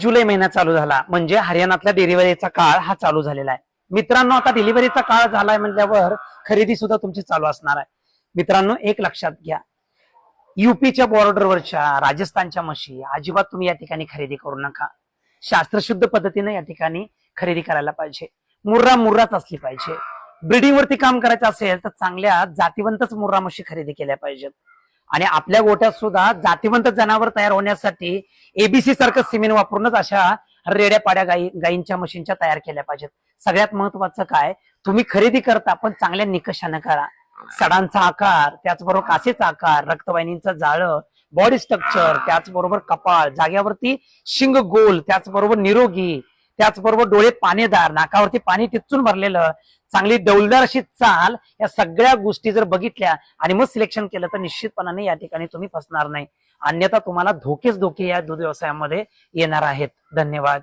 जुलै महिना चालू झाला म्हणजे हरियाणातल्या डिलिव्हरीचा काळ हा चालू झालेला आहे. मित्रांनो, आता डिलिव्हरीचा काळ झालाय म्हणल्यावर खरेदी सुद्धा तुमची चालू असणार आहे. मित्रांनो, एक लक्षात घ्या, युपीच्या बॉर्डरवरच्या राजस्थानच्या म्हशी अजिबात तुम्ही या ठिकाणी खरेदी करू नका. शास्त्रशुद्ध पद्धतीने या ठिकाणी खरेदी करायला पाहिजे. मुर्राच असली पाहिजे. ब्रीडिंग वरती काम करायचं असेल तर चांगल्या जातीवंतच मुर्रा म्हशी खरेदी केल्या पाहिजेत. आणि आपल्या गोट्यात सुद्धा जातीवंत जनावर तयार होण्यासाठी एबीसी सारखं सिमेंट वापरूनच अशा रेड्या पाड्या गायींच्या मशीनच्या तयार केल्या पाहिजेत. सगळ्यात महत्वाचं काय, तुम्ही खरेदी करता पण चांगल्या निकषानं करा. सडांचा आकार, त्याचबरोबर कासेचा आकार, रक्तवाहिनीचं जाळं, बॉडी स्ट्रक्चर, त्याचबरोबर कपाळ, जाग्यावरती शिंग गोल, त्याचबरोबर निरोगी, त्याचबरोबर डोळे पाणीदार, नाकावरती पाणी टिचून भरलेलं, चांगली डौलदार अशी चाल, या सगळ्या गोष्टी जर बघितल्या आणि मग सिलेक्शन केलं तर निश्चितपणाने या ठिकाणी तुम्ही फसणार नाही. अन्यथा तुम्हाला धोकेच धोके या दूध व्यवसायामध्ये येणार आहेत. धन्यवाद.